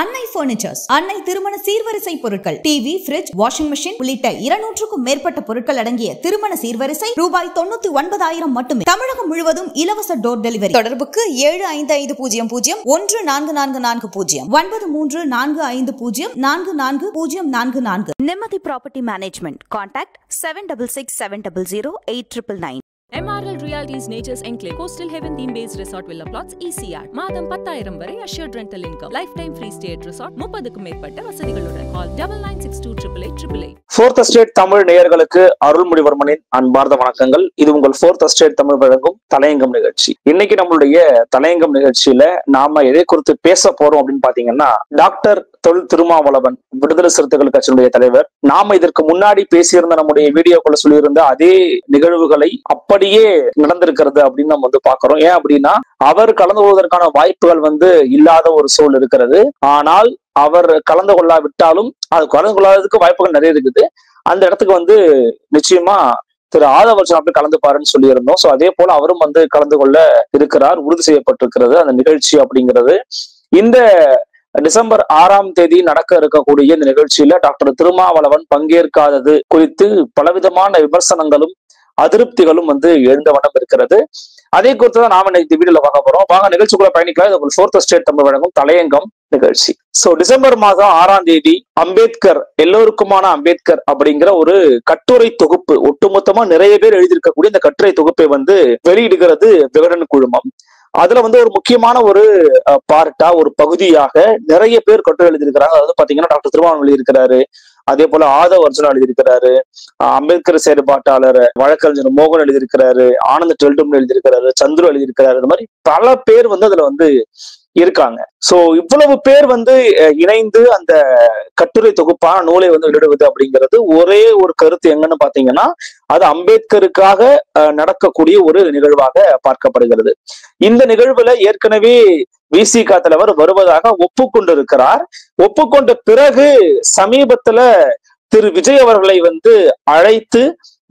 அன்னை பர்னிச்சர்ஸ், அன்னை திருமண சீர்வரிசை பொருட்கள், டிவி, ஃபிரிட்ஜ், வாஷிங் மெஷின் உள்ளிட்ட 200க்கும் மேற்பட்ட பொருட்கள் அடங்கிய திருமண சீர்வரிசை ரூபாய் 99,000 மட்டுமே. தமிழகம் முழுவதும் இலவச டோர் டெலிவரி. தொடர்புக்கு 7550014440 9345044044. நிம்மதி property management. Contact 7667008999. MRL Realty's Nature's Enclave, Coastal Heaven theme-based resort villa plots, ECR. மாதம் 10,000 வரை assured rental income. Lifetime free stay at resort. 30க்கும் மேற்பட்ட வசதிகளுடன். Call 9962888888. Fourth Estate தமிழ் நேயர்களுக்கு அருள்மொழிவர்மனின் அன்பார்ந்த வணக்கங்கள். இது உங்கள் Fourth Estate தமிழ் வழங்கும் தலையங்கம் நிகழ்ச்சி. இன்னைக்கு நம்மளுடைய தலையங்கம் நிகழ்ச்சியில நாம எதை குறித்து பேச போறோம் அப்படின்னு பாத்தீங்கன்னா, டாக்டர் தொல் திருமாவளவன், விடுதலை சிறுத்தைகள் கட்சியினுடைய தலைவர். நாம இதற்கு முன்னாடி பேசியிருந்த நம்முடைய வீடியோக்குள்ள சொல்லியிருந்த அதே நிகழ்வுகளை அப்படியே நடந்திருக்கிறது அப்படின்னு நம்ம பாக்குறோம். ஏன் அப்படின்னா, அவர் கலந்து கொள்வதற்கான வாய்ப்புகள் இல்லாத ஒரு சூழல் இருக்கிறது. ஆனால் அவர் கலந்து கொள்ளாவிட்டாலும் அது கலந்து கொள்ளாததுக்கு வாய்ப்புகள் நிறைய இருக்குது. அந்த இடத்துக்கு நிச்சயமா திரு ஆதவர்ஜன் அப்படி கலந்துப்பாருன்னு சொல்லியிருந்தோம். சோ அதே போல அவரும் கலந்து கொள்ள இருக்கிறார், உறுதி செய்யப்பட்டிருக்கிறது அந்த நிகழ்ச்சி அப்படிங்கிறது. இந்த டிசம்பர் 6ஆம் தேதி நடக்க இருக்கக்கூடிய இந்த நிகழ்ச்சியில டாக்டர் திருமாவளவன் பங்கேற்காதது குறித்து பலவிதமான விமர்சனங்களும் அதிருப்திகளும் எழுந்த வண்ணம் இருக்கிறது. அதே குறித்துதான் நாம இந்த வீடியோல பார்க்க போறோம். வாங்க நிகழ்ச்சிக்குள்ள பயணிக்கலாம். இது Fourth Estate தமிழ் வழங்கும் தலையங்கம் நிகழ்ச்சி. சோ டிசம்பர் மாதம் 6ஆம் தேதி அம்பேத்கர், எல்லோருக்குமான அம்பேத்கர் அப்படிங்கிற ஒரு கட்டுரை தொகுப்பு, ஒட்டுமொத்தமா நிறைய பேர் எழுதியிருக்கக்கூடிய இந்த கட்டுரை தொகுப்பை வெளியிடுகிறது விகடன் குழுமம். அதுல ஒரு முக்கியமான ஒரு பார்ட்டா, ஒரு பகுதியாக நிறைய பேர் கட்டுரை எழுதியிருக்கிறாங்க. அதாவது பாத்தீங்கன்னா, டாக்டர் திருமாவளவன் எழுதியிருக்கிறாரு, அதே போல ஆதவர்ஜன் எழுதியிருக்கிறாரு, அம்பேத்கர் செயற்பாட்டாளர் வழக்கறிஞர் மோகன் எழுதியிருக்கிறாரு, ஆனந்த் டெல்டும் எழுதியிருக்கிறாரு, சந்துரு எழுதியிருக்கிறாரு. இந்த மாதிரி பல பேர் அதுல இருக்காங்க. சோ இவ்வளவு பேர் இணைந்து அந்த கட்டுரை தொகுப்பான நூலை வெளியிடுவது அப்படிங்கிறது ஒரே ஒரு கருத்து எங்கன்னு பாத்தீங்கன்னா, அது அம்பேத்கருக்காக நடக்கக்கூடிய ஒரு நிகழ்வாக பார்க்கப்படுகிறது. இந்த நிகழ்வுல ஏற்கனவே விசிக தலைவர் வருவதாக ஒப்புக்கொண்டிருக்கிறார். ஒப்புக்கொண்ட பிறகு சமீபத்துல திரு விஜய் அவர்களை அழைத்து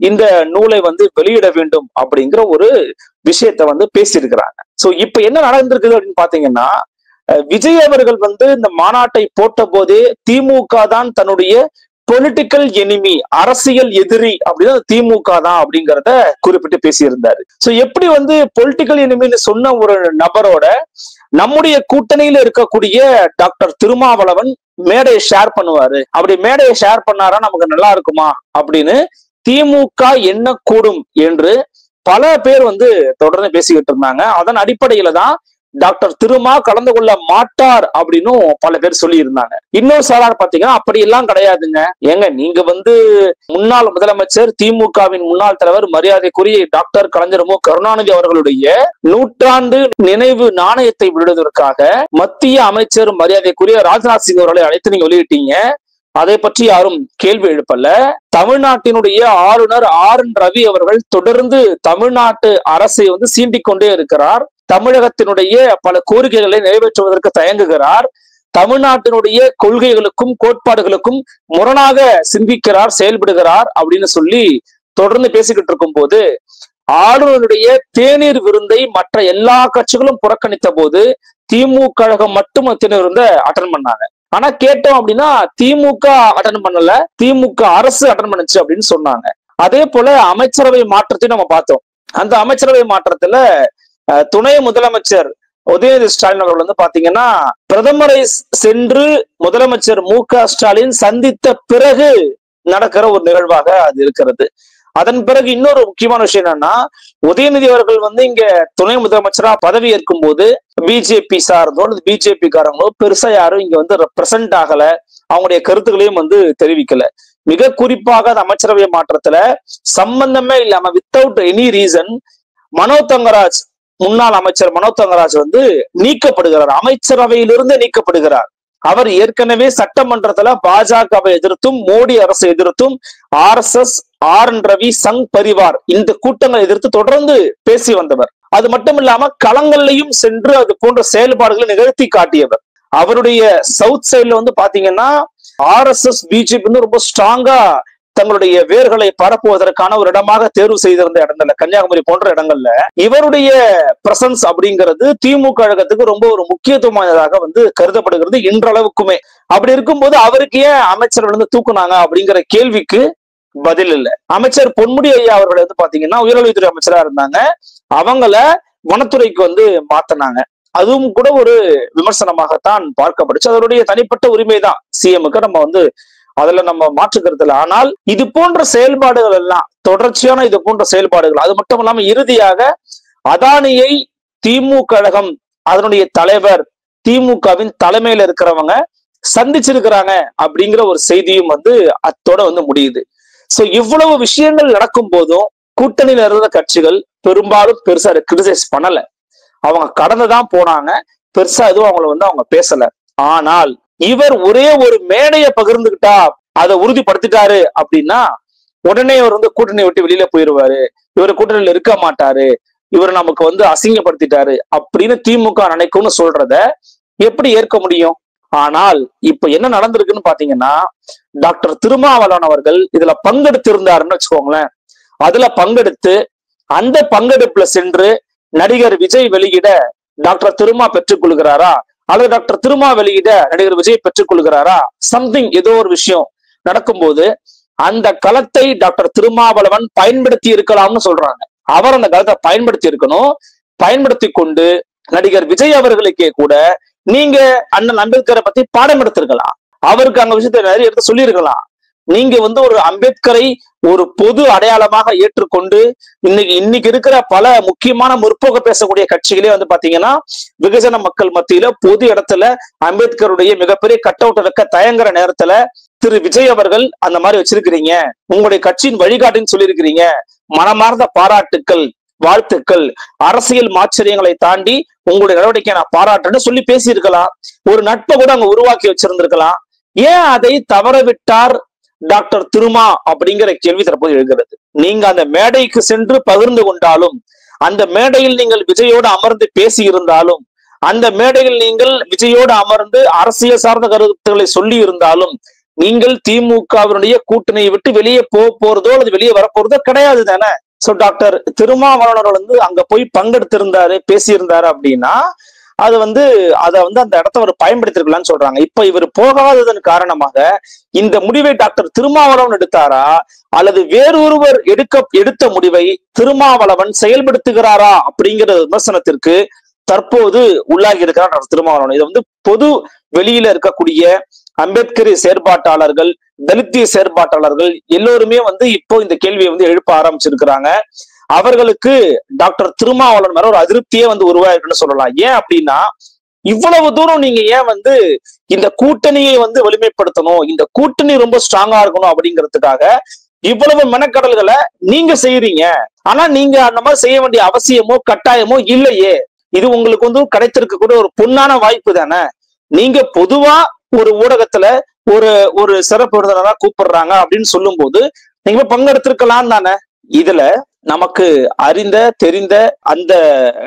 இந்த நூலை வெளியிட வேண்டும் அப்படிங்கிற ஒரு விஷயத்த பேசியிருக்கிறாங்க. சோ இப்ப என்ன நடந்திருக்குது அப்படின்னு பாத்தீங்கன்னா, விஜய் அவர்கள் இந்த மாநாட்டை போட்ட போதே திமுக தான் தன்னுடைய பொலிட்டிக்கல் எனிமி, அரசியல் எதிரி அப்படின்னு திமுக தான் அப்படிங்கிறத குறிப்பிட்டு பேசியிருந்தாரு. சோ எப்படி பொலிட்டிக்கல் எனிமின்னு சொன்ன ஒரு நபரோட நம்முடைய கூட்டணியில இருக்கக்கூடிய டாக்டர் திருமாவளவன் மேடையை ஷேர் பண்ணுவாரு, அப்படி மேடையை ஷேர் பண்ணாரா நமக்கு நல்லா இருக்குமா அப்படின்னு திமுக எண்ணக்கூடும் என்று பல பேர் தொடர்ந்து பேசிக்கிட்டு இருந்தாங்க. அதன் அடிப்படையில தான் டாக்டர் திருமா கலந்து கொள்ள மாட்டார் அப்படின்னு பல பேர் சொல்லி இருந்தாங்க. இன்னொரு சாரார் பாத்தீங்கன்னா, அப்படி எல்லாம் கிடையாதுங்க, ஏங்க நீங்க முன்னாள் முதலமைச்சர், திமுகவின் முன்னாள் தலைவர், மரியாதைக்குரிய டாக்டர் கலைஞர் மு கருணாநிதி அவர்களுடைய நூற்றாண்டு நினைவு நாணயத்தை வெளியிடுவதற்காக மத்திய அமைச்சர் மரியாதைக்குரிய ராஜ்நாத் சிங் அவர்களை அழைத்து நீங்க வெளியிட்டீங்க. அதை பற்றி யாரும் கேள்வி எழுப்பல. தமிழ்நாட்டினுடைய ஆளுநர் RN ரவி அவர்கள் தொடர்ந்து தமிழ்நாட்டு அரசை சீண்டிக் கொண்டே இருக்கிறார். தமிழகத்தினுடைய பல கோரிக்கைகளை நிறைவேற்றுவதற்கு தயங்குகிறார். தமிழ்நாட்டினுடைய கொள்கைகளுக்கும் கோட்பாடுகளுக்கும் முரணாக சிந்திக்கிறார், செயல்படுகிறார் அப்படின்னு சொல்லி தொடர்ந்து பேசிக்கிட்டு இருக்கும் போது, ஆளுநருடைய தேநீர் விருந்தை மற்ற எல்லா கட்சிகளும் புறக்கணித்த போது திமுக கழகம் மட்டும் தேநீர் விருந்தை அட்டன் பண்ணாங்க. ஆனா கேட்டோம் அப்படின்னா, திமுக அட்டன் பண்ணல, திமுக அரசு அட்டன் பண்ணுச்சு அப்படின்னு சொன்னாங்க. அதே போல அமைச்சரவை மாற்றத்தையும் நம்ம பார்த்தோம். அந்த அமைச்சரவை மாற்றத்துல துணை முதலமைச்சர் உதயநிதி ஸ்டாலின் அவர்கள் பாத்தீங்கன்னா, பிரதமரை சென்று முதலமைச்சர் MK ஸ்டாலின் சந்தித்த பிறகு நடக்கிற ஒரு நிகழ்வாக அது இருக்கிறது. அதன் பிறகு இன்னொரு முக்கியமான விஷயம் என்னன்னா, உதயநிதி அவர்கள் இங்க துணை முதலமைச்சரா பதவி ஏற்கும் போது பிஜேபி சார்ந்தோ பிஜேபி காரங்களோ பெருசா யாரும் இங்க ரெப்ரசன்ட் ஆகல, அவங்களுடைய கருத்துக்களையும் தெரிவிக்கல. மிக குறிப்பாக அந்த அமைச்சரவை மாற்றத்துல சம்பந்தமே இல்லாம, வித்தவுட் எனி ரீசன், மனோ தங்கராஜ், முன்னாள் அமைச்சர் மனோ தங்கராஜ் நீக்கப்படுகிறார், அமைச்சரவையிலிருந்து நீக்கப்படுகிறார். அவர் ஏற்கனவே சட்டமன்றத்துல பாஜகவை எதிர்த்தும் மோடி அரசை எதிர்த்தும் RSS, RN ரவி, சங் பரிவார் இந்த கூட்டங்களை எதிர்த்து தொடர்ந்து பேசி வந்தவர். அது மட்டும் இல்லாம களங்கள்லையும் சென்று அது போன்ற செயல்பாடுகளை நிகழ்த்தி காட்டியவர். அவருடைய சவுத் சைட்ல பாத்தீங்கன்னா RSS, பிஜேபி ரொம்ப ஸ்ட்ராங்கா தங்களுடைய வேர்களை பரப்புவதற்கான ஒரு இடமாக தேர்வு செய்திருந்த இடங்கள்ல, கன்னியாகுமரி போன்ற இடங்கள்ல இவருடைய பிரசன்ஸ் அப்படிங்கிறது திமுக கழகத்துக்கு ரொம்ப ஒரு முக்கியத்துவமானதாக கருதப்படுகிறது இன்றளவுக்குமே. அப்படி இருக்கும்போது அவருக்கு ஏன் அமைச்சர்கள் தூக்குனாங்க அப்படிங்கிற கேள்விக்கு பதில் இல்லை. அமைச்சர் பொன்முடி ஐயா அவர்கள் பாத்தீங்கன்னா உயர்கல்வித்துறை அமைச்சரா இருந்தாங்க. அவங்கள வனத்துறைக்கு மாத்தினாங்க. அதுவும் கூட ஒரு விமர்சனமாகத்தான் பார்க்கப்படுச்சு. அதனுடைய தனிப்பட்ட உரிமைதான் சிஎம்க்கு, நம்ம அதுல நம்ம மாற்றுக்கிறதுல. ஆனால் இது போன்ற செயல்பாடுகள் எல்லாம் தொடர்ச்சியான இது போன்ற செயல்பாடுகள், அது மட்டும் இல்லாம இறுதியாக அதானியை திமுக கழகம் அதனுடைய தலைவர் திமுகவின் தலைமையில இருக்கிறவங்க சந்திச்சிருக்கிறாங்க அப்படிங்கிற ஒரு செய்தியும் அத்தோட முடியுது. சோ இவ்வளவு விஷயங்கள் நடக்கும் போதும் கூட்டணியில இருந்த கட்சிகள் பெரும்பாலும் பெருசா கிரிட்டிசைஸ் பண்ணல. அவங்க கடந்துதான் போனாங்க. பெருசா எதுவும் அவங்க பேசல. ஆனால் இவர் ஒரே ஒரு மேடையை பகிர்ந்துகிட்டா, அதை உறுதிப்படுத்திட்டாரு அப்படின்னா உடனே இவர் கூட்டணி விட்டு வெளியில போயிருவாரு, இவர் கூட்டணியில இருக்க மாட்டாரு, இவர் நமக்கு அசிங்கப்படுத்திட்டாரு அப்படின்னு திமுக நினைக்கும்னு சொல்றத எப்படி ஏற்க முடியும்? ஆனால் இப்ப என்ன நடந்திருக்குன்னு பாத்தீங்கன்னா, டாக்டர் திருமாவளவன் அவர்கள் இதுல பங்கெடுத்து இருந்தாருன்னு வச்சுக்கோங்களேன். அதுல பங்கெடுத்து அந்த பங்கெடுப்புல சென்று நடிகர் விஜய் வெளியிட டாக்டர் திருமா பெற்றுக் கொள்கிறாரா, அல்லது டாக்டர் திருமா வெளியிட நடிகர் விஜய் பெற்றுக் கொள்கிறாரா, சம்திங் ஏதோ ஒரு விஷயம் நடக்கும்போது அந்த களத்தை டாக்டர் திருமாவளவன் பயன்படுத்தி இருக்கலாம்னு சொல்றாங்க. அவர் அந்த களத்தை பயன்படுத்தி இருக்கணும். பயன்படுத்தி கொண்டு நடிகர் விஜய் அவர்களுக்கே கூட நீங்க அண்ணன் அம்பேத்கரை பத்தி பாடம் எடுத்திருக்கலாம், அவருக்கு அங்க விஷயத்தை நிறைய எடுத்து சொல்லியிருக்கலாம். நீங்க ஒரு அம்பேத்கரை ஒரு பொது அடையாளமாக ஏற்றுக்கொண்டு இன்னைக்கு இருக்கிற பல முக்கியமான முற்போக்கு பேசக்கூடிய கட்சிகளே பாத்தீங்கன்னா வெகுஜன மக்கள் மத்தியில பொது இடத்துல அம்பேத்கருடைய மிகப்பெரிய கட் அவுட் வைக்க தயங்குற நேரத்துல திரு விஜய் அவர்கள் அந்த மாதிரி வச்சிருக்கிறீங்க, உங்களுடைய கட்சியின் வழிகாட்டின்னு சொல்லியிருக்கிறீங்க, மனமார்ந்த பாராட்டுக்கள், வாழ்த்துக்கள், அரசியல் மாச்சரியங்களை தாண்டி உங்களுடைய நடவடிக்கை நான் பாராட்டுன்னு சொல்லி பேசியிருக்கலாம். ஒரு நட்பை கூட அங்க உருவாக்கி வச்சிருந்திருக்கலாம். ஏன் அதை தவறவிட்டார் டாக்டர் திருமா அப்படிங்கிற கேள்வி தற்போது எழுகிறது. நீங்க அந்த மேடைக்கு சென்று பகிர்ந்து கொண்டாலும், அந்த மேடையில் நீங்கள் விஜயோடு அமர்ந்து பேசி இருந்தாலும், அந்த மேடையில் நீங்கள் விஜயோடு அமர்ந்து அரசியல் சார்ந்த கருத்துக்களை சொல்லி இருந்தாலும், நீங்கள் திமுகவினுடைய கூட்டணியை விட்டு வெளியே போறதோ அல்லது வெளியே வரப்போறதோ கிடையாது தானே. சோ டாக்டர் திருமாவளவன் அங்க போய் பங்கெடுத்திருந்தாரு, பேசியிருந்தாரு அப்படின்னா அது அதை அந்த இடத்த அவர் பயன்படுத்திருக்கலாம்னு சொல்றாங்க. இப்ப இவர் போகாததன் காரணமாக இந்த முடிவை டாக்டர் திருமாவளவன் எடுத்தாரா, அல்லது வேறொருவர் எடுத்த முடிவை திருமாவளவன் செயல்படுத்துகிறாரா அப்படிங்கிற விமர்சனத்திற்கு தற்போது உள்ளாகி இருக்கிறார் டாக்டர் திருமாவளவன். இதை பொது வெளியில இருக்கக்கூடிய அம்பேத்கரி செயற்பாட்டாளர்கள், தலித்திய செயற்பாட்டாளர்கள் எல்லோருமே இப்போ இந்த கேள்வியை எழுப்ப ஆரம்பிச்சிருக்கிறாங்க. அவர்களுக்கு டாக்டர் திருமாவளவன் மேல ஒரு அதிருப்தியே உருவாயிருக்குன்னு சொல்லலாம். ஏன் அப்படின்னா, இவ்வளவு தூரம் நீங்க ஏன் இந்த கூட்டணியை வலிமைப்படுத்தணும், இந்த கூட்டணி ரொம்ப ஸ்ட்ராங்கா இருக்கணும் அப்படிங்கிறதுக்காக இவ்வளவு மெனக்கடல்களை நீங்க செய்யறீங்க. ஆனா நீங்க அந்த மாதிரி செய்ய வேண்டிய அவசியமோ கட்டாயமோ இல்லையே. இது உங்களுக்கு கிடைத்திருக்கக்கூடிய ஒரு பொன்னான வாய்ப்பு தானே. நீங்க பொதுவா ஒரு ஊடகத்துல ஒரு சிறப்பு விருந்தினரா கூப்பிடுறாங்க அப்படின்னு சொல்லும் போது நீங்க பங்கெடுத்திருக்கலாம் தானே. இதுல நமக்கு அறிந்த தெரிந்த அந்த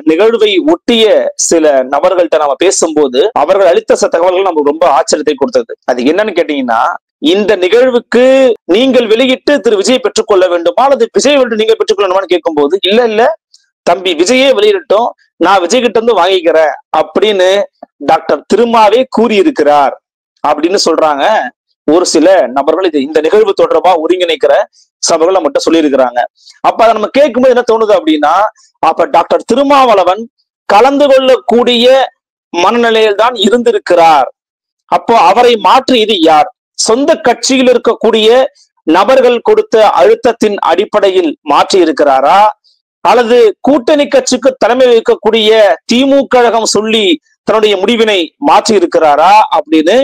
நிகழ்வை ஒட்டிய சில நபர்கள்ட்ட நம்ம பேசும்போது அவர்கள் அளித்த சில தகவல்கள் நமக்கு ரொம்ப ஆச்சரியத்தை கொடுத்தது. அது என்னன்னு கேட்டீங்கன்னா, இந்த நிகழ்வுக்கு நீங்கள் வெளியிட்டு திரு விஜய் பெற்றுக்கொள்ள வேண்டுமா அல்லது விஜய் வெளியிட்டு நீங்க பெற்றுக்கொள்ளணுமான்னு கேட்கும் போது, இல்ல தம்பி விஜயே வெளியிடட்டும், நான் விஜய் கிட்ட வாங்கிக்கிறேன் அப்படின்னு டாக்டர் திருமாவே கூறியிருக்கிறார் அப்படின்னு சொல்றாங்க ஒரு சில நபர்கள். இது இந்த நிகழ்வு தொடர்பா ஒருங்கிணைக்கிற சபைகள் நம்மகிட்ட சொல்லியிருக்கிறாங்க. அப்ப அதை நம்ம கேட்கும்போது என்ன தோணுது அப்படின்னா, அப்ப டாக்டர் திருமாவளவன் கலந்து கொள்ளக்கூடிய மனநிலையில் தான் இருந்திருக்கிறார். அப்போ அவரை மாற்றியது யார்? சொந்த கட்சியில் இருக்கக்கூடிய நபர்கள் கொடுத்த அழுத்தத்தின் அடிப்படையில் மாற்றி இருக்கிறாரா, அல்லது கூட்டணி கட்சிக்கு தலைமை வைக்கக்கூடிய திமுக கழகம் சொல்லி தன்னுடைய முடிவினை மாற்றி இருக்கிறாரா அப்படின்னு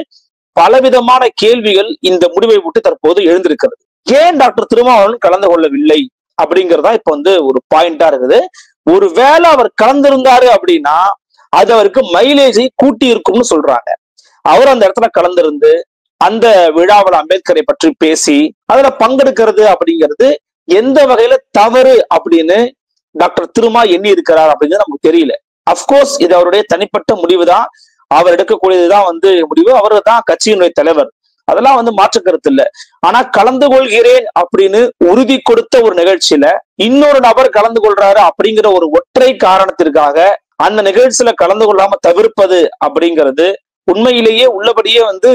பலவிதமான கேள்விகள் இந்த முடிவை விட்டு தற்போது எழுந்திருக்கிறது. ஏன் டாக்டர் திருமாவளவன் கலந்து கொள்ளவில்லை அப்படிங்கிறதா இப்ப ஒரு பாயிண்டா இருக்குது. ஒருவேளை அவர் கலந்திருந்தாரு அப்படின்னா அது அவருக்கு மைலேஜை கூட்டி இருக்கும்னு சொல்றாங்க. அவர் அந்த இடத்துல கலந்திருந்து அந்த விழாவில் அம்பேத்கரை பற்றி பேசி அதுல பங்கெடுக்கிறது அப்படிங்கிறது எந்த வகையில தவறு அப்படின்னு டாக்டர் திருமா எண்ணி இருக்கிறார் அப்படிங்கிறது நமக்கு தெரியல. அப்கோர்ஸ் இது அவருடைய தனிப்பட்ட முடிவு தான், அவர் எடுக்கக்கூடியதுதான் முடிவு. அவர் தான் கட்சியினுடைய தலைவர். அதெல்லாம் வந்து மாற்று கருத்து இல்ல. ஆனா கலந்து கொள்கிறேன் அப்படின்னு உறுதி கொடுத்த ஒரு நிகழ்ச்சியில இன்னொரு நபர் கலந்து கொள்றாரு அப்படிங்கிற ஒரு ஒற்றை காரணத்திற்காக அந்த நிகழ்ச்சியில கலந்து கொள்ளாம தவிர்ப்பது அப்படிங்கிறது உண்மையிலேயே உள்ளபடியே வந்து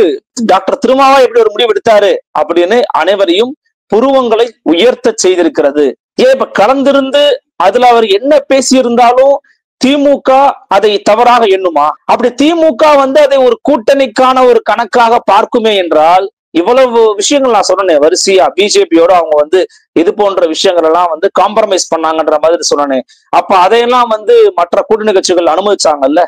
டாக்டர் திருமாவா எப்படி ஒரு முடிவு எடுத்தாரு அப்படின்னு அனைவரையும் புருவங்களை உயர்த்த செய்திருக்கிறது. ஏன் இப்ப கலந்திருந்து அதுல அவர் என்ன பேசியிருந்தாலும் திமுக அதை தவறாக எண்ணுமா? அப்படி திமுக வந்து அதை ஒரு கூட்டணிக்கான ஒரு கணக்காக பார்க்குமே என்றால், இவ்வளவு விஷயங்கள் நான் சொன்னேன் வரிசையா பிஜேபியோட அவங்க வந்து இது போன்ற விஷயங்கள் எல்லாம் வந்து காம்ப்ரமைஸ் பண்ணாங்கன்ற மாதிரி சொன்னேன். அப்ப அதையெல்லாம் வந்து மற்ற கூட்டணி கட்சிகள் அனுமதிச்சாங்கல்ல,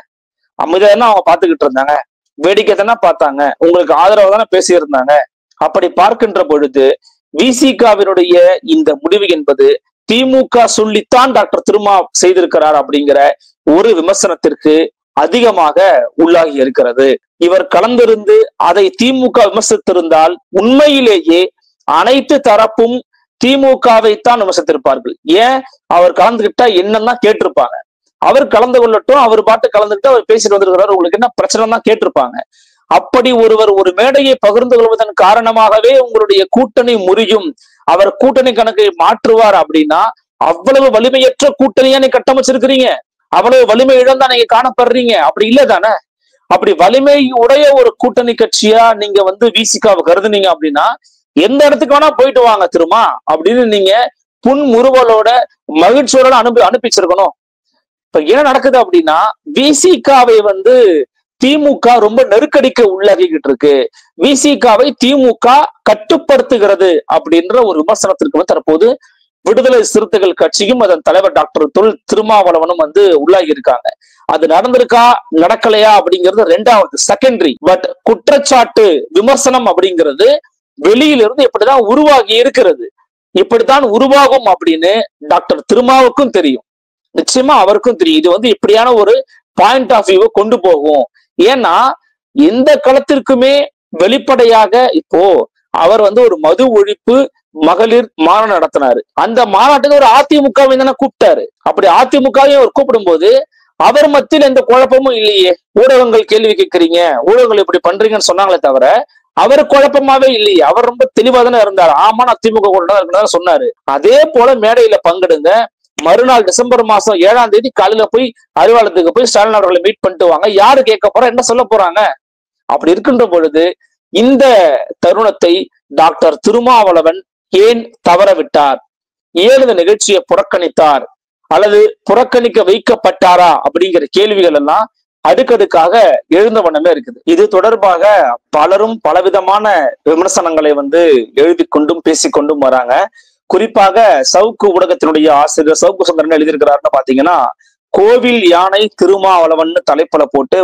அமைதியா அவங்க பாத்துக்கிட்டு இருந்தாங்க, வேடிக்கை தானே பார்த்தாங்க, உங்களுக்கு ஆதரவு தானே பேசியிருந்தாங்க. அப்படி பார்க்கின்ற பொழுது விசிகாவினுடைய இந்த முடிவு என்பது திமுக சொல்லித்தான் டாக்டர் திருமா செய்திருக்கிறார் அப்படிங்கிற ஒரு விமர்சனத்திற்கு அதிகமாக உள்ளாகி இருக்கிறது. இவர் கலந்திருந்து அதை திமுக விமர்சித்திருந்தால் உண்மையிலேயே அனைத்து தரப்பும் திமுகவைத்தான் விமர்சித்திருப்பார்கள். ஏன் அவர் கலந்துகிட்டா என்னன்னா கேட்டிருப்பாங்க. அவர் கலந்து கொள்ளட்டும், அவர் பாட்டு கலந்துகிட்டு அவர் பேசிட்டு வந்திருக்கிறார், உங்களுக்கு என்ன பிரச்சனை தான் கேட்டிருப்பாங்க. அப்படி ஒருவர் ஒரு மேடையை பகிர்ந்து கொள்வதன் காரணமாகவே உங்களுடைய கூட்டணி முறியும், அவர் கூட்டணி கணக்கை மாற்றுவார் அப்படின்னா அவ்வளவு வலிமையற்ற கூட்டணியா நீ கட்டமைச்சிருக்கிறீங்க, அவ்வளவு வலிமை இழந்தா நீங்க காணப்படுறீங்க. அப்படி இல்லை தானே? அப்படி வலிமை உடைய ஒரு கூட்டணி கட்சியா நீங்க வந்து விசிகாவை கருதுனீங்க அப்படின்னா எந்த இடத்துக்கு வேணா போயிட்டு வாங்க திருமா அப்படின்னு நீங்க புன்முறுவலோட மகிழ்ச்சியோட அனுப்பிச்சிருக்கணும். இப்ப என்ன நடக்குது அப்படின்னா விசிகாவை வந்து திமுக ரொம்ப நெருக்கடிக்கு உள்ளாகிக்கிட்டு இருக்கு, விசிகாவை திமுக கட்டுப்படுத்துகிறது அப்படின்ற ஒரு விமர்சனத்திற்கு வந்து தற்போது விடுதலை சிறுத்தைகள் கட்சியும் அதன் தலைவர் டாக்டர் தொல் திருமாவளவனும் வந்து உள்ளாகி இருக்காங்க. அது நடந்திருக்கா நடக்கலையா அப்படிங்கிறது ரெண்டாவது செகண்டரி. பட் குற்றச்சாட்டு விமர்சனம் அப்படிங்கிறது வெளியிலிருந்து இப்படிதான் உருவாகி இருக்கிறது, இப்படித்தான் உருவாகும் அப்படின்னு டாக்டர் திருமாவுக்கும் தெரியும், நிச்சயமா அவருக்கும் தெரியும். இது வந்து இப்படியான ஒரு பாயிண்ட் ஆஃப் வியூவை கொண்டு போகும். ஏன்னா எந்த களத்திற்குமே வெளிப்படையாக இப்போ அவர் வந்து ஒரு மது ஒழிப்பு மகளிர் மாநாடு நடத்தினாரு, அந்த மாநாட்டுக்கு ஒரு அதிமுகவை தானே கூப்பிட்டாரு. அப்படி அதிமுகவையும் அவர் கூப்பிடும் போது அவர் மத்தியில் எந்த குழப்பமும் இல்லையே. ஊடகங்கள் கேள்வி கேட்கறீங்க, ஊடகங்கள் இப்படி பண்றீங்கன்னு சொன்னாங்களே தவிர அவர் குழப்பமாவே இல்லையே. அவர் ரொம்ப தெளிவா தானே இருந்தாரு. ஆமா நான் திமுக கூட சொன்னாரு. அதே போல மேடையில பங்கெடுங்க, மறுநாள் டிசம்பர் மாசம் 7ஆம் தேதி காலையில போய் அறிவாலயத்துக்கு போய் ஸ்டாலின் அவர்களை மீட் பண்ணிட்டு வாங்க, யாரு கேட்க போறா, என்ன சொல்ல போறாங்க? அப்படி இருக்கின்ற பொழுது இந்த தருணத்தை டாக்டர் திருமாவளவன் ஏன் தவற விட்டார், ஏன் இந்த நிகழ்ச்சியை புறக்கணித்தார் அல்லது புறக்கணிக்க வைக்கப்பட்டாரா அப்படிங்கிற கேள்விகள் எல்லாம் அடுக்கடுக்காக எழுந்த வண்ணமே இருக்குது. இது தொடர்பாக பலரும் பலவிதமான விமர்சனங்களை வந்து எழுதி கொண்டும் பேசிக்கொண்டும் வராங்க. குறிப்பாக சவுக்கு ஊடகத்தினுடைய ஆசிரியர் சவுக்கு சுந்தரன் எழுதியிருக்கிறாருன்னு பாத்தீங்கன்னா, கோவில் யானை திருமாவளவன் தலைப்புல போட்டு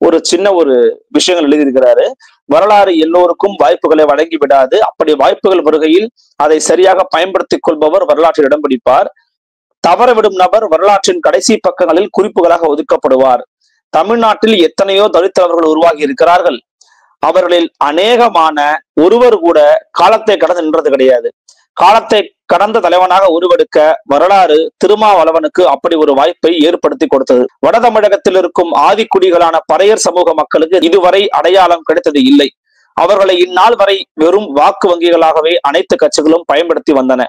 ஒரு சின்ன ஒரு விஷயங்கள் எழுதியிருக்கிறாரு. வரலாறு எல்லோருக்கும் வாய்ப்புகளை வழங்கி விடாது, அப்படி வாய்ப்புகள் வருகையில் அதை சரியாக பயன்படுத்திக் கொள்பவர் வரலாற்றில் இடம் பிடிப்பார், தவறவிடும் நபர் வரலாற்றின் கடைசி பக்கங்களில் குறிப்புகளாக ஒதுக்கப்படுவார். தமிழ்நாட்டில் எத்தனையோ தலித்தவர்கள் உருவாகி இருக்கிறார்கள், அவர்களில் அநேகமான ஒருவர் கூட காலத்தை கடந்து நின்றது கிடையாது. காலத்தை கடந்த தலைவனாக உருவெடுக்க வரலாறு திருமாவளவனுக்கு அப்படி ஒரு வாய்ப்பை ஏற்படுத்தி கொடுத்தது. வட தமிழகத்தில் இருக்கும் ஆதிக்குடிகளான பறையர் சமூக மக்களுக்கு இதுவரை அடையாளம் கிடைத்தது இல்லை. அவர்களை இந்நாள் வரை வெறும் வாக்கு வங்கிகளாகவே அனைத்து கட்சிகளும் பயன்படுத்தி வந்தன.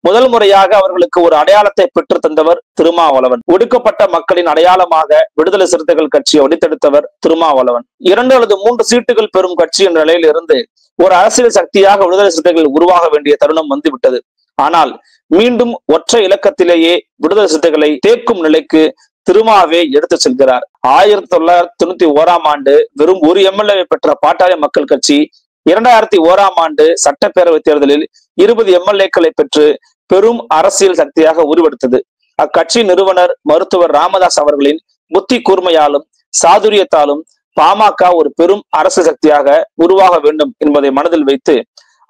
முதல் முறையாக அவர்களுக்கு ஒரு அடையாளத்தை பெற்று தந்தவர் திருமாவளவன். ஒடுக்கப்பட்ட மக்களின் அடையாளமாக விடுதலை சிறுத்தைகள் கட்சியை ஒடித்தெடுத்தவர் திருமாவளவன். 2 அல்லது 3 சீட்டுகள் பெறும் கட்சி என்ற நிலையில் இருந்து ஒரு அரசியல் சக்தியாக விடுதலை சிறுத்தைகள் உருவாக வேண்டிய தருணம் வந்துவிட்டது. ஆனால் மீண்டும் ஒற்றை இலக்கத்திலேயே விடுதலை சிறுத்தைகளை தேக்கும் நிலைக்கு திருமாவே எடுத்து செல்கிறார். 1991ஆம் ஆண்டு வெறும் 1 எம்எல்ஏ பெற்ற பாட்டாளி மக்கள் கட்சி 2001ஆம் ஆண்டு சட்டப்பேரவை தேர்தலில் 20 எம்எல்ஏக்களை பெற்று பெரும் அரசியல் சக்தியாக உருவெடுத்தது. அக்கட்சி நிறுவனர் மருத்துவர் ராமதாஸ் அவர்களின் புத்தி கூர்மையாலும் சாதுரியத்தாலும் பாமக ஒரு பெரும் அரசு சக்தியாக உருவாக வேண்டும் என்பதை மனதில் வைத்து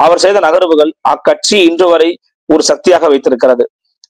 அவர் செய்த நகர்வுகள் அக்கட்சி இன்று வரை ஒரு சக்தியாக வைத்திருக்கிறது.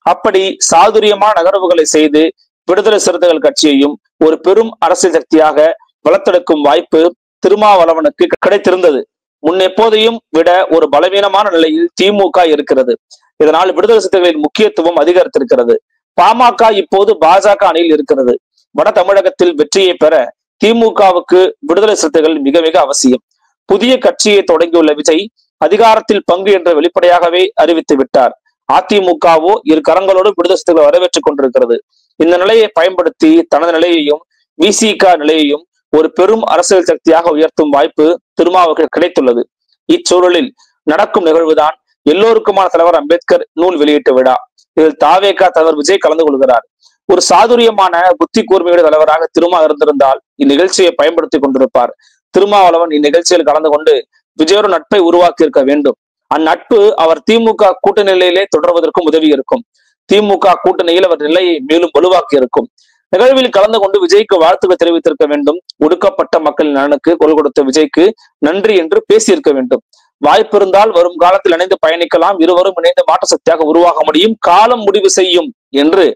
அப்படி சாதுரியமான நகர்வுகளை செய்து விடுதலை சிறுத்தைகள் கட்சியையும் ஒரு பெரும் அரசியல் சக்தியாக வளர்த்தெடுக்கும் வாய்ப்பு திருமாவளவனுக்கு கிடைத்திருந்தது. முன்னெப்போதையும் விட ஒரு பலவீனமான நிலையில் திமுக இருக்கிறது. இதனால் விடுதலை சிறுத்தைகளின் முக்கியத்துவம் அதிகரித்திருக்கிறது. பாமக இப்போது பாஜக அணியில் இருக்கிறது. வட தமிழகத்தில் வெற்றியை பெற திமுகவுக்கு விடுதலை சிறுத்தைகள் மிக மிக அவசியம். புதிய கட்சியை தொடங்கியுள்ள விஜய் அதிகாரத்தில் பங்கு என்று வெளிப்படையாகவே அறிவித்து விட்டார். அதிமுகவோ இரு கரங்களோடு விடுதலை சிறுத்தைகளை வரவேற்றுக் கொண்டிருக்கிறது. இந்த நிலையை பயன்படுத்தி தனது நிலையையும் விசிக நிலையையும் ஒரு பெரும் அரசியல் சக்தியாக உயர்த்தும் வாய்ப்பு திருமாவுக்கு கிடைத்துள்ளது. இச்சூழலில் நடக்கும் நிகழ்வுதான் எல்லோருக்குமான தலைவர் அம்பேத்கர் நூல் வெளியீட்டு விழா. இதில் தாவேகா தலைவர் விஜய் கலந்து கொள்கிறார். ஒரு சாதுரியமான புத்தி கூர்மையுடைய தலைவராக திருமா இருந்திருந்தால் இந்நிகழ்ச்சியை பயன்படுத்தி கொண்டிருப்பார். திருமாவளவன் இந்நிகழ்ச்சியில் கலந்து கொண்டு விஜயோட நட்பை உருவாக்கி இருக்க வேண்டும். அந்நட்பு அவர் திமுக கூட்டணியிலே தொடர்வதற்கும் உதவி இருக்கும். திமுக கூட்டணியில் அவர் நிலையை மேலும் வலுவாக்கி இருக்கும். நிகழ்வில் கலந்து கொண்டு விஜய்க்கு வாழ்த்துக்கள் தெரிவித்திருக்க வேண்டும். ஒடுக்கப்பட்ட மக்களின் நலனுக்கு குரல் கொடுத்த விஜய்க்கு நன்றி என்று பேசியிருக்க வேண்டும். வாய்ப்பு இருந்தால் வரும் காலத்தில் இணைந்து பயணிக்கலாம், இருவரும் இணைந்து மாற்ற சக்தியாக உருவாக முடியும், காலம் முடிவு செய்யும் என்று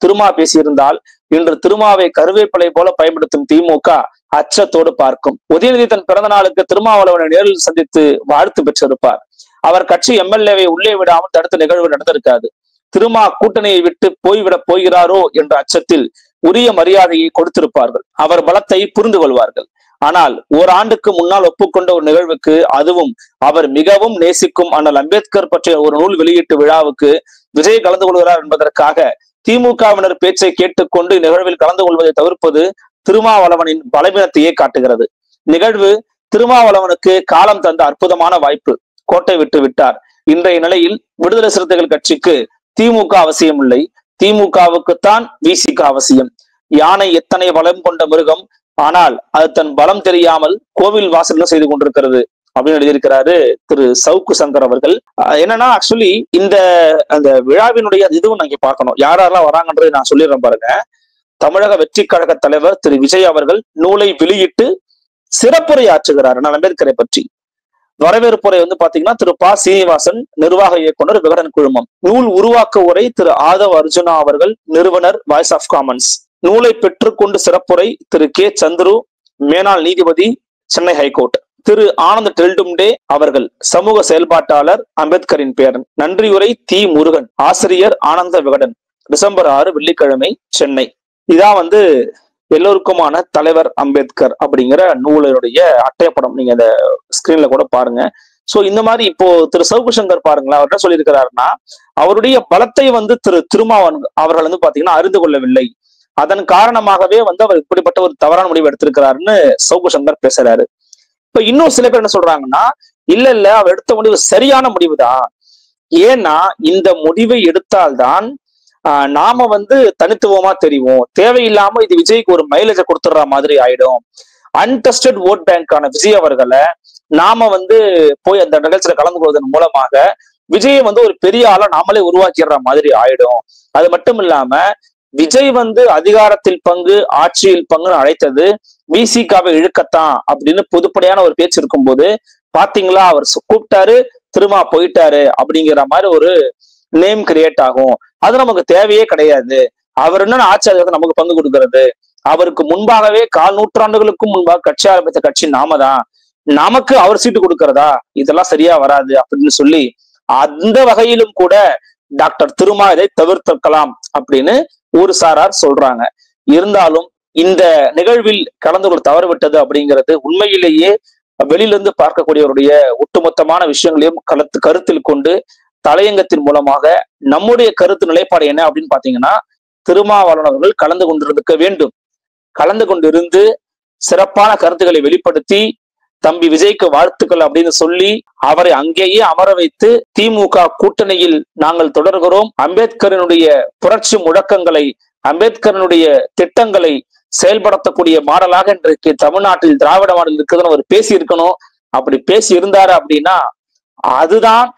திருமா பேசியிருந்தால் இன்று திருமாவை கருவேப்பிலை போல பயன்படுத்தும் திமுக அச்சத்தோடு பார்க்கும். உதயநிதி தன் பிறந்த நாளுக்கு திருமாவளவனை நேரில் சந்தித்து வாழ்த்து பெற்றிருப்பார். அவர் கட்சி எம்எல்ஏவை உள்ளே விடாமல் தடுத்த நிகழ்வு நடந்திருக்காது. திருமா கூட்டணியை விட்டு போய்விடப் போகிறாரோ என்ற அச்சத்தில் உரிய மரியாதையை கொடுத்திருப்பார்கள். அவர் பலத்தை புரிந்து கொள்வார்கள். ஆனால் ஓராண்டுக்கு முன்னால் ஒப்புக்கொண்ட ஒரு நிகழ்வுக்கு, அதுவும் அவர் மிகவும் நேசிக்கும் அண்ணல் அம்பேத்கர் பற்றிய ஒரு நூல் வெளியீட்டு விழாவுக்கு விஜய் கலந்து கொள்கிறார் என்பதற்காக திமுகவினர் பேச்சை கேட்டுக்கொண்டு நிகழ்வில் கலந்து கொள்வதை தவிர்ப்பது திருமாவளவனின் பலவீனத்தையே காட்டுகிறது. நிகழ்வு திருமாவளவனுக்கு காலம் தந்த அற்புதமான வாய்ப்பு. கோட்டை விட்டு விட்டார். இன்றைய நிலையில் விடுதலை சிறுத்தைகள் கட்சிக்கு திமுக அவசியம் இல்லை, திமுகவுக்குத்தான் விசிக அவசியம். யானை எத்தனை பலம் கொண்ட மிருகம், ஆனால் அது தன் பலம் தெரியாமல் கோவில் வாசல்கள் செய்து கொண்டிருக்கிறது அப்படின்னு எழுதியிருக்கிறாரு திரு சவுக்கு சங்கர் அவர்கள். என்னன்னா ஆக்சுவலி அந்த விழாவினுடைய இதுவும் நாங்க பார்க்கணும், யாரெல்லாம் வராங்கன்றது நான் சொல்லிடுறேன் பாருங்க. தமிழக வெற்றி கழக தலைவர் திரு விஜய் அவர்கள் நூலை வெளியிட்டு சிறப்புரை ஆற்றுகிறார் அம்பேத்கரை பற்றி. வரவேற்புரை பாத்தீங்கன்னா திரு ப சீனிவாசன், நிர்வாக இயக்குனர், விகடன் குழுமம். நூல் உருவாக்க உரை திரு ஆதவ் அர்ஜுனா அவர்கள், நிறுவனர், வாய்ஸ் ஆஃப் காமன்ஸ். நூலை பெற்றுக்கொண்டு சிறப்புரை திரு கே சந்துரு, மேனாள் நீதிபதி, சென்னை ஹைகோர்ட். திரு ஆனந்த் டெல்டும்டே அவர்கள், சமூக செயல்பாட்டாளர், அம்பேத்கரின் பேரன். நன்றியுரை தி முருகன், ஆசிரியர், ஆனந்த விகடன். டிசம்பர் 6 வெள்ளிக்கிழமை, சென்னை. இதான் எல்லோருக்குமான தலைவர் அம்பேத்கர் அப்படிங்கிற நூலுடைய அட்டைப்படம். நீங்க அந்த ஸ்கிரீன்ல கூட பாருங்க. சோ இந்த மாதிரி இப்போ திரு சவுக்கு சங்கர் பாருங்களேன், அவர் என்ன சொல்லியிருக்கிறாருன்னா, அவருடைய பலத்தை திரு திருமாவன் அவர்கள் பாத்தீங்கன்னா அறிந்து கொள்ளவில்லை. அதன் காரணமாகவே அவர் இப்படிப்பட்ட ஒரு தவறான முடிவு எடுத்திருக்கிறாருன்னு சவுக்கு சங்கர் பேசுறாரு. இப்ப இன்னும் சில பேர் என்ன சொல்றாங்கன்னா, இல்ல அவர் எடுத்த முடிவு சரியான முடிவுதான். ஏன்னா இந்த முடிவை எடுத்தால்தான் நாம தனித்துவமா தெரியும், தேவையில்லாம இது விஜய்க்கு ஒரு மைலேஜ கொடுத்துடுற மாதிரி ஆயிடும். அன்டெஸ்டட் ஓட் பேங்கான விஜய் அவர்களை நாம போய் அந்த நிகழ்ச்சியில கலந்து கொள்வதன் மூலமாக விஜயை ஒரு பெரிய ஆளா நாமளே உருவாக்கிடுற மாதிரி ஆயிடும். அது மட்டும் இல்லாம விஜய் அதிகாரத்தில் பங்கு, ஆட்சியில் பங்குன்னு அழைத்தது விசிகாவை இழுக்கத்தான் அப்படின்னு பொதுப்படையான ஒரு பேச்சு இருக்கும்போது, பாத்தீங்களா அவர் கூப்பிட்டாரு, திருமா போயிட்டாரு அப்படிங்கிற மாதிரி ஒரு நேம் கிரியேட் ஆகும். அது நமக்கு தேவையே கிடையாது. அவர் என்ன ஆட்சி நமக்கு பங்கு கொடுக்கிறது, அவருக்கு முன்பாகவே 4 நூற்றாண்டுகளுக்கும் முன்பாக கட்சி ஆரம்பித்த கட்சி நாம தான், நமக்கு அவர் சீட்டு கொடுக்கிறதா, இதெல்லாம் சரியா வராது அப்படின்னு சொல்லி அந்த வகையிலும் கூட டாக்டர் திருமா இதை தவிர்த்திருக்கலாம் அப்படின்னு ஒரு சாரார் சொல்றாங்க. இருந்தாலும் இந்த நிகழ்வில் கலந்து கொள்ள தவறு விட்டது அப்படிங்கிறது உண்மையிலேயே வெளியிலிருந்து பார்க்கக்கூடியவருடைய ஒட்டுமொத்தமான விஷயங்களையும் கருத்தில் கொண்டு தலையங்கத்தின் மூலமாக நம்முடைய கருத்து நிலைப்பாடு என்ன அப்படின்னு பாத்தீங்கன்னா, திருமாவளவன் அவர்கள் கலந்து கொண்டிருக்க வேண்டும். கலந்து கொண்டிருந்து சிறப்பான கருத்துக்களை வெளிப்படுத்தி தம்பி விஜய்க்கு வாழ்த்துக்கள் அப்படின்னு சொல்லி அவரை அங்கேயே அமர வைத்து திமுக கூட்டணியில் நாங்கள் தொடர்கிறோம், அம்பேத்கரனுடைய புரட்சி முழக்கங்களை, அம்பேத்கரனுடைய திட்டங்களை செயல்படுத்தக்கூடிய மாடலாக இன்றைக்கு தமிழ்நாட்டில் திராவிட மாடல் இருக்குதுன்னு அவர் பேசி இருக்கணும். அப்படி பேசி இருந்தாரு அப்படின்னா அதுதான்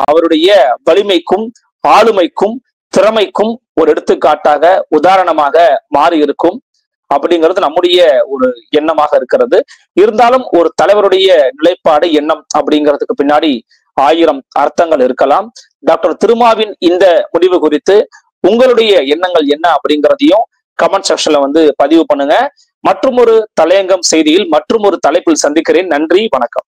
அவருடைய வலிமைக்கும் ஆளுமைக்கும் திறமைக்கும் ஒரு எடுத்துக்காட்டாக உதாரணமாக மாறி இருக்கும் அப்படிங்கிறது நம்முடைய ஒரு எண்ணமாக இருக்கிறது. இருந்தாலும் ஒரு தலைவருடைய நிலைப்பாடு, எண்ணம் அப்படிங்கிறதுக்கு பின்னாடி 1000 அர்த்தங்கள் இருக்கலாம். டாக்டர் திருமாவின் இந்த முடிவு குறித்து உங்களுடைய எண்ணங்கள் என்ன அப்படிங்கிறதையும் கமெண்ட் செக்ஷன்ல பதிவு பண்ணுங்க. மற்றும் ஒரு தலையங்கம் செய்தியில் மற்றும் ஒரு தலைப்பில் சந்திக்கிறேன். நன்றி, வணக்கம்.